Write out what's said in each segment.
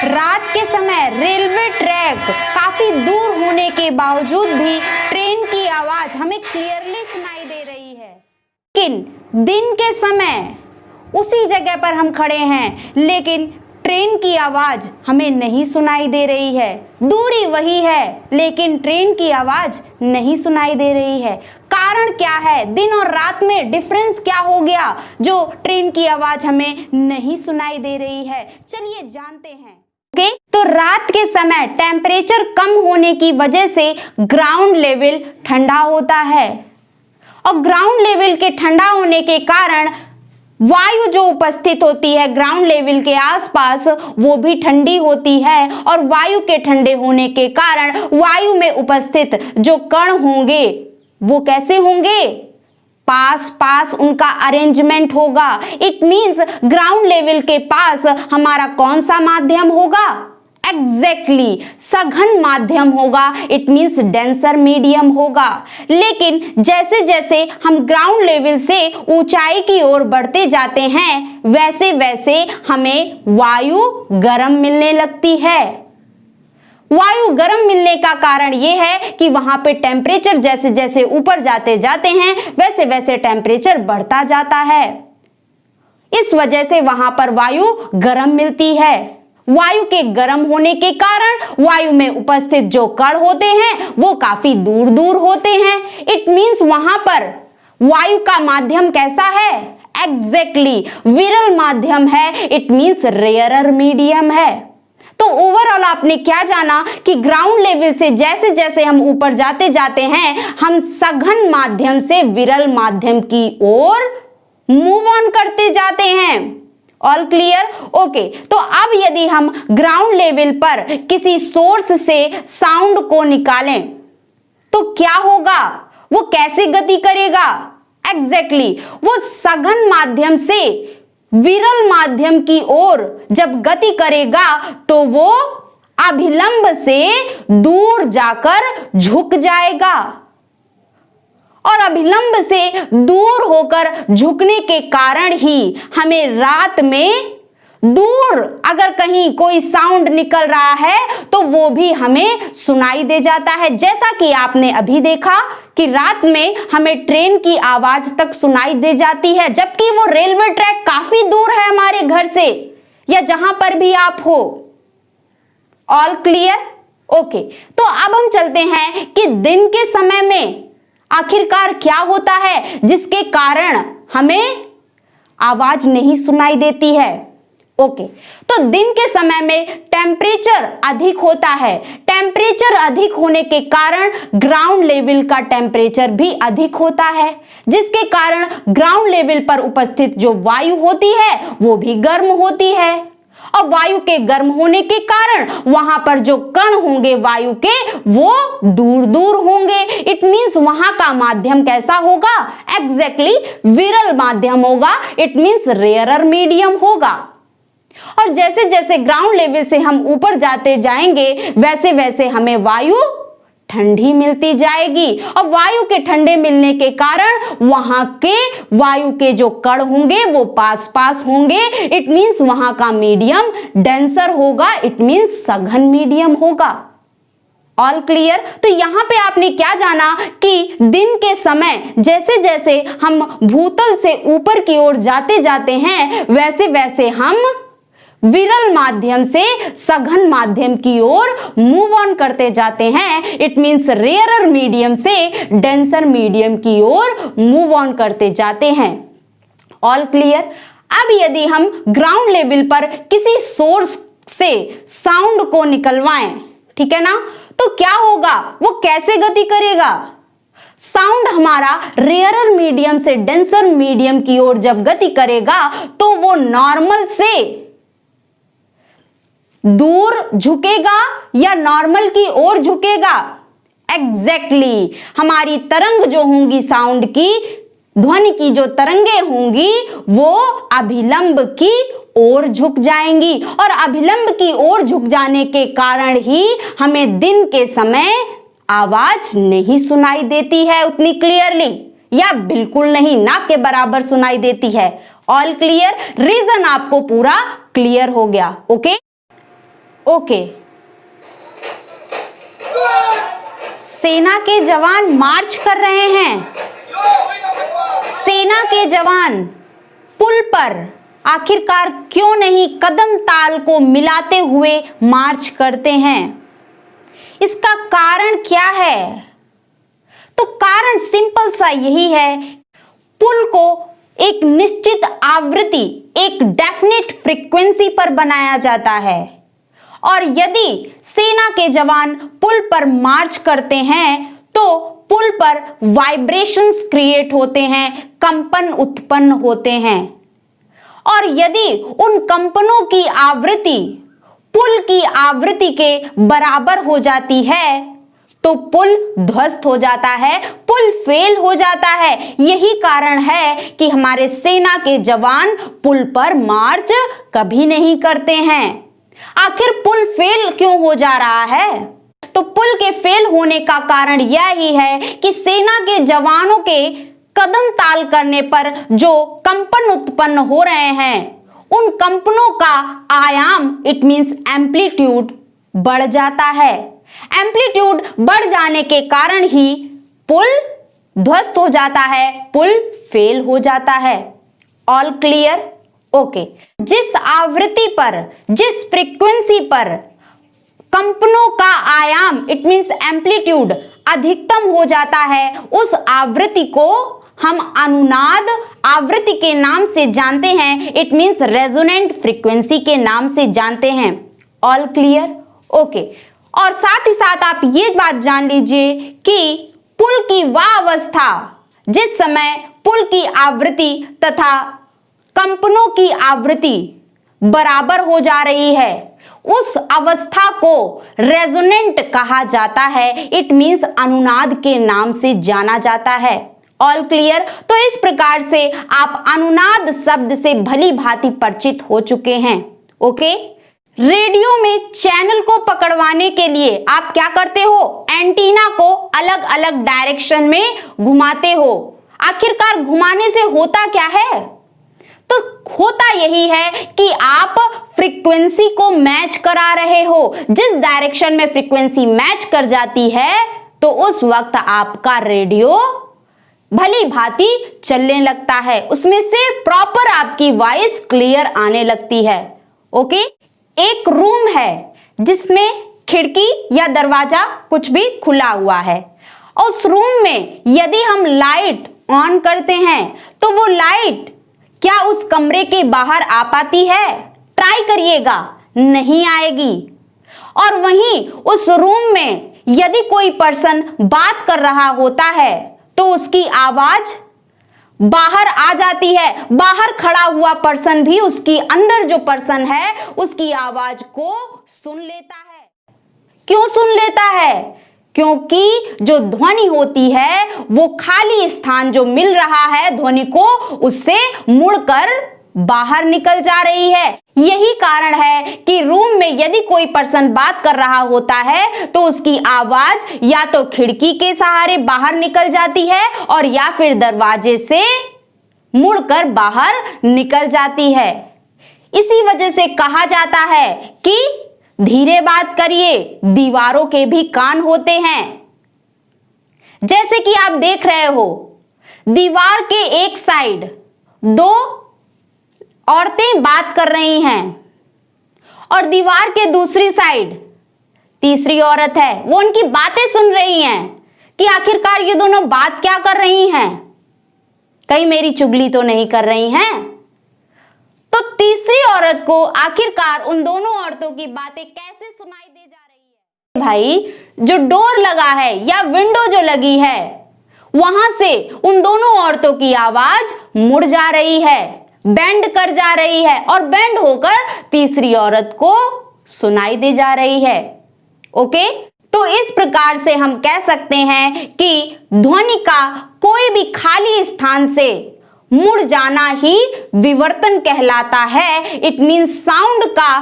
रात के समय रेलवे ट्रैक काफी दूर होने के बावजूद भी ट्रेन की आवाज हमें क्लियरली सुनाई दे रही है। लेकिन दिन के समय उसी जगह पर हम खड़े हैं लेकिन ट्रेन की आवाज हमें नहीं सुनाई दे रही है। दूरी वही है लेकिन ट्रेन की आवाज नहीं सुनाई दे रही है। कारण क्या है? दिन और रात में डिफरेंस क्या हो गया जो ट्रेन की आवाज हमें नहीं सुनाई दे रही है? चलिए जानते हैं। ओके, तो रात के समय टेम्परेचर कम होने की वजह से ग्राउंड लेवल ठंडा होता है और ग्राउंड लेवल के ठंडा होने के कारण वायु जो उपस्थित होती है ग्राउंड लेवल के आसपास वो भी ठंडी होती है और वायु के ठंडे होने के कारण वायु में उपस्थित जो कण होंगे वो कैसे होंगे? पास पास उनका अरेंजमेंट होगा। इट मींस ग्राउंड लेवल के पास हमारा कौन सा माध्यम होगा? एग्जैक्टली सघन माध्यम होगा। इट मींस डेंसर मीडियम होगा। लेकिन जैसे जैसे हम ग्राउंड लेवल से ऊंचाई की ओर बढ़ते जाते हैं वैसे वैसे हमें वायु गर्म मिलने लगती है। वायु गर्म मिलने का कारण यह है कि वहां पे टेम्परेचर जैसे जैसे ऊपर जाते जाते हैं वैसे वैसे टेम्परेचर बढ़ता जाता है। इस वजह से वहां पर वायु गर्म मिलती है। वायु के गर्म होने के कारण वायु में उपस्थित जो कण होते हैं वो काफी दूर दूर होते हैं। इट मींस वहां पर वायु का माध्यम कैसा है? एग्जैक्टली विरल माध्यम है। इट मींस रेयरर मीडियम है। तो ओवरऑल आपने क्या जाना कि ग्राउंड लेवल से जैसे जैसे हम ऊपर जाते जाते हैं हम सघन माध्यम से विरल माध्यम की ओर मूव ऑन करते जाते हैं। All clear? ओके, तो अब यदि हम ग्राउंड लेवल पर किसी सोर्स से साउंड को निकालें तो क्या होगा? वो कैसे गति करेगा? एग्जैक्टली वो सघन माध्यम से विरल माध्यम की ओर जब गति करेगा तो वो अभिलंब से दूर जाकर झुक जाएगा और अभिलंब से दूर होकर झुकने के कारण ही हमें रात में दूर अगर कहीं कोई साउंड निकल रहा है तो वो भी हमें सुनाई दे जाता है। जैसा कि आपने अभी देखा कि रात में हमें ट्रेन की आवाज तक सुनाई दे जाती है जबकि वो रेलवे ट्रैक काफी दूर है हमारे घर से या जहां पर भी आप हो। All clear? ओके, तो अब हम चलते हैं कि दिन के समय में आखिरकार क्या होता है जिसके कारण हमें आवाज नहीं सुनाई देती है। ओके, तो दिन के समय में टेम्परेचर अधिक होता है। टेम्परेचर अधिक होने के कारण ग्राउंड लेवल का टेम्परेचर भी अधिक होता है जिसके कारण ग्राउंड लेवल पर उपस्थित जो वायु होती है वो भी गर्म होती है और वायु के गर्म होने के कारण वहां पर जो कण होंगे वायु के वो दूर दूर होंगे। इट मींस वहां का माध्यम कैसा होगा? एग्जैक्टली विरल माध्यम होगा। इट मींस रेयरर मीडियम होगा। और जैसे जैसे ग्राउंड लेवल से हम ऊपर जाते जाएंगे वैसे वैसे हमें वायु ठंडी मिलती जाएगी और वायु के ठंडे मिलने के कारण वहां के वायु के जो कण होंगे वो पास पास होंगे। इट मींस वहां का मीडियम डेंसर होगा। इट मींस सघन मीडियम होगा। All clear? तो यहां पे आपने क्या जाना कि दिन के समय जैसे जैसे हम भूतल से ऊपर की ओर जाते जाते हैं वैसे वैसे हम विरल माध्यम से सघन माध्यम की ओर मूव ऑन करते जाते हैं। इट मींस रेयरर मीडियम से डेंसर मीडियम की ओर मूव ऑन करते जाते हैं। All clear? अब यदि हम ग्राउंड लेवल पर किसी सोर्स से साउंड को निकलवाएं, ठीक है ना, तो क्या होगा? वो कैसे गति करेगा? साउंड हमारा रेयरर मीडियम से डेंसर मीडियम की ओर जब गति करेगा तो वो नॉर्मल से दूर झुकेगा या नॉर्मल की ओर झुकेगा? एग्जैक्टली हमारी तरंग जो होंगी साउंड की ध्वनि की जो तरंगे होंगी वो अभिलंब की ओर झुक जाएंगी और अभिलंब की ओर झुक जाने के कारण ही हमें दिन के समय आवाज नहीं सुनाई देती है उतनी क्लियरली या बिल्कुल नहीं, ना के बराबर सुनाई देती है। All clear? रीजन आपको पूरा क्लियर हो गया। Okay, okay. सेना के जवान मार्च कर रहे हैं। सेना के जवान पुल पर आखिरकार क्यों नहीं कदम ताल को मिलाते हुए मार्च करते हैं? इसका कारण क्या है? तो कारण सिंपल सा यही है, पुल को एक निश्चित आवृत्ति, एक डेफिनेट फ्रीक्वेंसी पर बनाया जाता है, और यदि सेना के जवान पुल पर मार्च करते हैं तो पुल पर वाइब्रेशंस क्रिएट होते हैं, कंपन उत्पन्न होते हैं, और यदि उन कंपनों की आवृत्ति पुल की आवृत्ति के बराबर हो जाती है तो पुल ध्वस्त हो जाता है, पुल फेल हो जाता है। यही कारण है कि हमारे सेना के जवान पुल पर मार्च कभी नहीं करते हैं। आखिर पुल फेल क्यों हो जा रहा है? तो पुल के फेल होने का कारण यह ही है कि सेना के जवानों के कदम ताल करने पर जो कंपन उत्पन्न हो रहे हैं, उन कंपनों का आयाम, इट मींस एम्पलीट्यूड, बढ़ जाता है। एम्पलीट्यूड बढ़ जाने के कारण ही पुल ध्वस्त हो जाता है, पुल फेल हो जाता है। All clear? ओके। जिस आवृत्ति पर, जिस फ्रीक्वेंसी पर कंपनों का आयाम, इट मींस एम्पलीट्यूड, अधिकतम हो जाता है, उस आवृत्ति को हम अनुनाद आवृत्ति के नाम से जानते हैं, इट मींस रेजोनेंट फ्रीक्वेंसी के नाम से जानते हैं। All clear? ओके। और साथ ही साथ आप ये बात जान लीजिए कि पुल की वह अवस्था जिस समय पुल की आवृत्ति तथा कंपनों की आवृत्ति बराबर हो जा रही है, उस अवस्था को रेजोनेंट कहा जाता है, इट मींस अनुनाद के नाम से जाना जाता है। All clear? तो इस प्रकार से आप अनुनाद शब्द से भली भांति परिचित हो चुके हैं। ओके। रेडियो में चैनल को पकड़वाने के लिए आप क्या करते हो? एंटीना को अलग अलग डायरेक्शन में घुमाते हो। आखिरकार घुमाने से होता क्या है? तो होता यही है कि आप फ्रीक्वेंसी को मैच करा रहे हो। जिस डायरेक्शन में फ्रीक्वेंसी मैच कर जाती है तो उस वक्त आपका रेडियो भली भांति चलने लगता है, उसमें से प्रॉपर आपकी वॉइस क्लियर आने लगती है। ओके। एक रूम है जिसमें खिड़की या दरवाजा कुछ भी खुला हुआ है, उस रूम में यदि हम लाइट ऑन करते हैं तो वो लाइट क्या उस कमरे के बाहर आ पाती है? ट्राई करिएगा, नहीं आएगी। और वहीं उस रूम में यदि कोई पर्सन बात कर रहा होता है तो उसकी आवाज बाहर आ जाती है, बाहर खड़ा हुआ पर्सन भी उसकी अंदर जो पर्सन है उसकी आवाज को सुन लेता है। क्यों सुन लेता है? क्योंकि जो ध्वनि होती है वो खाली स्थान जो मिल रहा है ध्वनि को, उससे मुड़कर बाहर निकल जा रही है। यही कारण है कि रूम में यदि कोई पर्सन बात कर रहा होता है तो उसकी आवाज या तो खिड़की के सहारे बाहर निकल जाती है और या फिर दरवाजे से मुड़कर बाहर निकल जाती है। इसी वजह से कहा जाता है कि धीरे बात करिए, दीवारों के भी कान होते हैं। जैसे कि आप देख रहे हो, दीवार के एक साइड दो औरतें बात कर रही हैं और दीवार के दूसरी साइड तीसरी औरत है, वो उनकी बातें सुन रही हैं कि आखिरकार ये दोनों बात क्या कर रही हैं, कहीं मेरी चुगली तो नहीं कर रही हैं। तो तीसरी औरत को आखिरकार उन दोनों औरतों की बातें कैसे सुनाई दे जा रही है? भाई, जो डोर लगा है या विंडो जो लगी है वहां से उन दोनों औरतों की आवाज मुड़ जा रही है, बेंड कर जा रही है और बेंड होकर तीसरी औरत को सुनाई दे जा रही है। ओके। तो इस प्रकार से हम कह सकते हैं कि ध्वनि का कोई भी खाली स्थान से मुड़ जाना ही विवर्तन कहलाता है। इट मींस साउंड का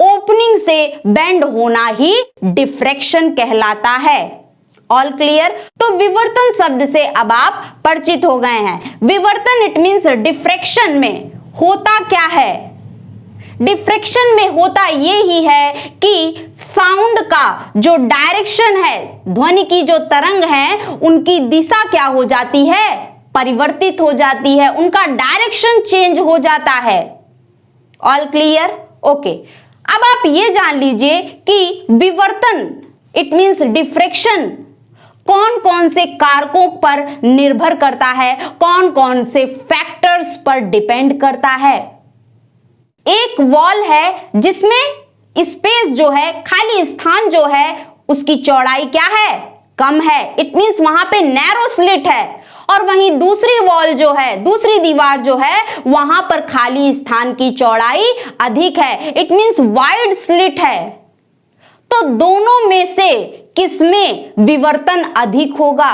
ओपनिंग से बेंड होना ही डिफ्रैक्शन कहलाता है। All clear? तो विवर्तन शब्द से अब आप परिचित हो गए हैं। विवर्तन इट मींस डिफ्रैक्शन में होता क्या है? डिफ्रैक्शन में होता ये ही है कि साउंड का जो डायरेक्शन है, ध्वनि की जो तरंग है, उनकी दिशा क्या हो जाती है, परिवर्तित हो जाती है, उनका डायरेक्शन चेंज हो जाता है। All clear? ओके। अब आप ये जान लीजिए कि विवर्तन इट मींस डिफ्रैक्शन कौन कौन से कारकों पर निर्भर करता है, कौन कौन से फैक्टर्स पर डिपेंड करता है। एक वॉल है जिसमें स्पेस जो है, खाली स्थान जो है, उसकी चौड़ाई क्या है, कम है, इट मींस वहां पे नैरो स्लिट है। और वहीं दूसरी वॉल जो है, दूसरी दीवार जो है, वहां पर खाली स्थान की चौड़ाई अधिक है, इट मींस वाइड स्लिट है। तो दोनों में से किसमें विवर्तन अधिक होगा?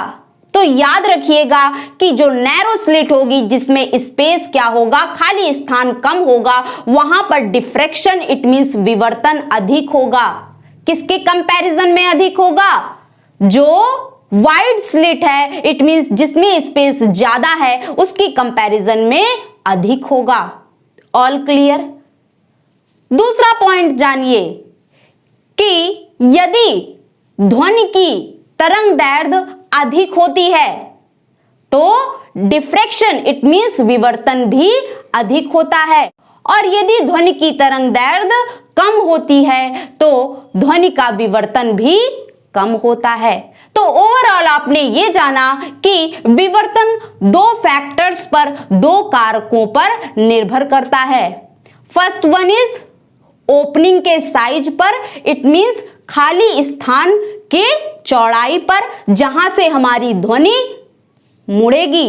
तो याद रखिएगा कि जो नैरो स्लिट होगी, जिसमें स्पेस क्या होगा, खाली स्थान कम होगा, वहां पर डिफ्रैक्शन इट मींस विवर्तन अधिक होगा। किसके कंपैरिजन में अधिक होगा? जो वाइड स्लिट है, इट मींस जिसमें स्पेस ज्यादा है, उसकी कंपैरिजन में अधिक होगा। All clear? दूसरा पॉइंट जानिए कि यदि ध्वनि की तरंग दैर्ध्य अधिक होती है तो डिफ्रैक्शन इट मींस विवर्तन भी अधिक होता है, और यदि ध्वनि की तरंग दैर्ध्य कम होती है तो ध्वनि का विवर्तन भी कम होता है। तो ओवरऑल आपने ये जाना कि विवर्तन दो फैक्टर्स पर, दो कारकों पर निर्भर करता है। फर्स्ट वन इज ओपनिंग के साइज पर, इट मींस खाली स्थान के चौड़ाई पर, जहां से हमारी ध्वनि मुड़ेगी।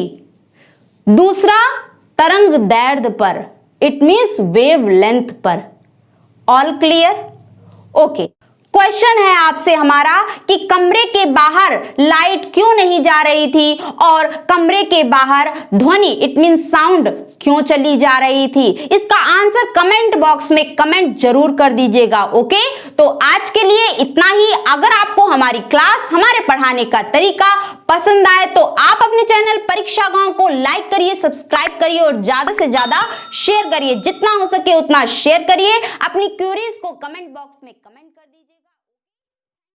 दूसरा तरंग दैर्ध्य पर, इट मींस वेव लेंथ पर। All clear? ओके। क्वेश्चन है आपसे हमारा कि कमरे के बाहर लाइट क्यों नहीं जा रही थी और कमरे के बाहर ध्वनि इट मींस साउंड क्यों चली जा रही थी। इसका आंसर कमेंट बॉक्स में कमेंट जरूर कर दीजिएगा। ओके, तो आज के लिए इतना ही। अगर आपको हमारी क्लास, हमारे पढ़ाने का तरीका पसंद आए तो आप अपने चैनल परीक्षा गांव को लाइक करिए, सब्सक्राइब करिए और ज्यादा से ज्यादा शेयर करिए। जितना हो सके उतना शेयर करिए। अपनी क्वेरीज को कमेंट बॉक्स में कमेंट करिए।